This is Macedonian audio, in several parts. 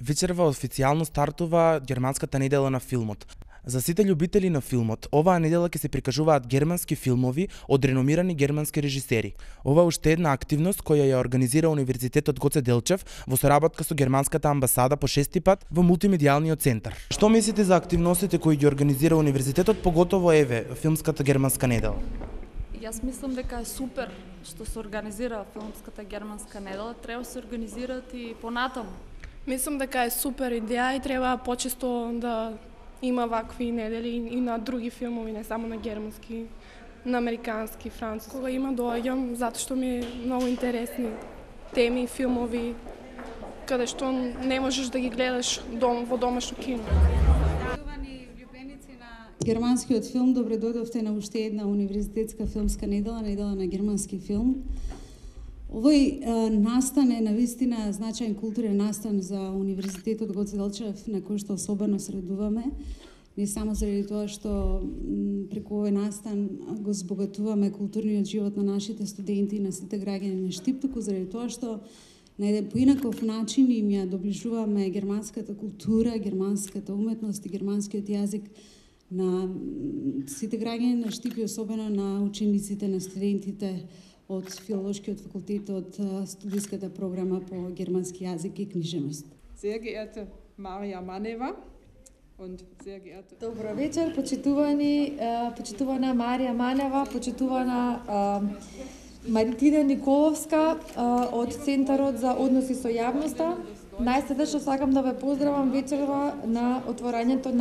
Вечерва официјално стартува германската недела на филмот. За сите љубители на филмот, оваа недела ќе се прикажуваат германски филмови од реномирани германски режисери. Ова е уште една активност која ја организира Универзитетот Гоце Делчев во соработка со германската амбасада по 6-ти пат во мултимедијалниот центар. Што мислите за активностите кои ги организира универзитетот, поготово еве филмската германска недела? Јас мислам дека е супер што се организира филмската германска недела, треба да се организираат и понатаму. Мислам дека е супер идеја и треба почесто да има вакви недели и на други филмови, не само на германски, на американски, француски. Кога има доаѓам, затоа што ми е многу интересни теми, филмови, каде што не можеш да ги гледаш во домашно кино. Германскиот филм, добре дојдовте на уште една универзитетска филмска недела, недела на германски филм. Овој настан е навистина значаен културен настан за Универзитетот Гоце Делчев, на кој што особено се радуваме. Не само заради тоа што преку овој настан го збогатуваме културниот живот на нашите студенти и на сите граѓани на Штип, туку заради тоа што на еден поинаков начин им ја доближуваме германската култура, германската уметност и германскиот јазик на сите граѓани на Штип и особено на учениците, на студентите од Филолошкиот факултет, од студиската програма по германски јазик и книжевност. Sehr geehrte Marija Maneva und sehr geehrte... Добро вечер, почитувана Марија Манева, почитувана Маритина Николовска од Центарот за односи со јавноста. Најсрдечно сакам да ве поздравам вечерва на отворањето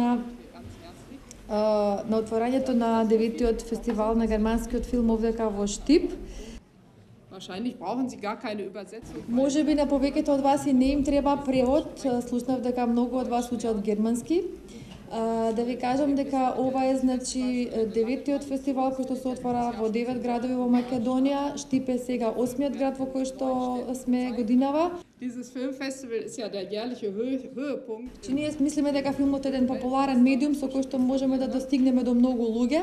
на 9-тиот фестивал на германскиот филм овдека во Штип. Wahrscheinlich brauchen Sie gar keine Übersetzung. Може би на повеќето од вас и не им треба превод. Слушнав дека многу од вас учат германски. Да ви кажам дека ова е значи 9-тиот фестивал кој што се отвара во 9 градови во Македонија. Штип е сега 8-миот град во кој што сме годинава. Dieses Filmfestival ist ja der jährliche Höhepunkt. Ние мислиме дека филмот е еден популарен медиум со кој што можеме да достигнеме до многу луѓе.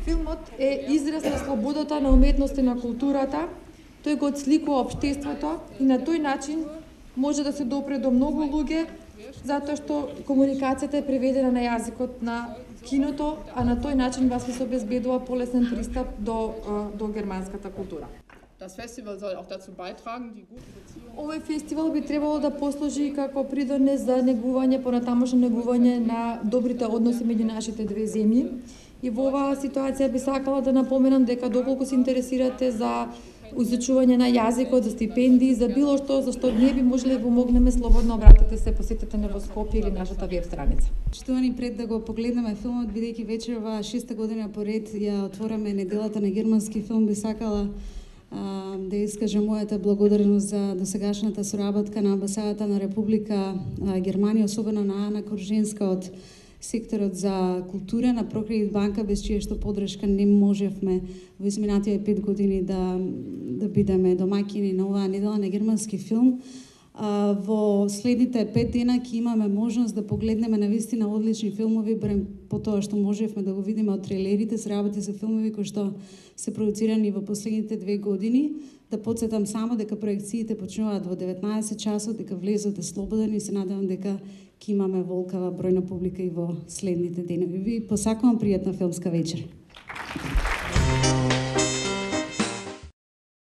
Филмот е израз на слободата, на уметноста и на културата. Тој го отсликува општеството и на тој начин може да се допре до многу луѓе, затоа што комуникацијата е преведена на јазикот на киното, а на тој начин вас се обезбедува полесен пристап до германската култура. Das Festival soll auch dazu beitragen, die guten Beziehungen... Овој фестивал би требало да послужи како придонес за негување, понатамошно негување на добрите односи меѓу нашите две земји. И во оваа ситуација би сакала да напоменам дека доколку се интересирате за изучување на јазикот, за стипендии, за било што за што не би можеле да помогнеме, слободно обратете се, посетете на Скопје или нашата веб страница. Штовани, пред да го погледнеме филмот, бидејќи вечерва 6-та година поред ја отвораме неделата на германски филм, би сакала да искажам мојата благодарност за досегашната соработка на амбасадата на Република Германија, особено на Ана Корженска од секторот за култура на Прокредит банка, без чија што подршка не можевме во изминативе 5 години да бидеме домаќини на оваа недела на германски филм. Во следните 5 дена ќе имаме можност да погледнеме навистина одлични филмови, барем по тоа што можевме да го видиме од трейлерите, се работи за филмови кои што се продуцирани во последните 2 години. Да подсетам само дека проекциите почнуваат во 19 часот, дека влезот е слободен и се надевам дека ќе имаме волкава бројна публика и во следните денови. Ви посакувам пријатна филмска вечер.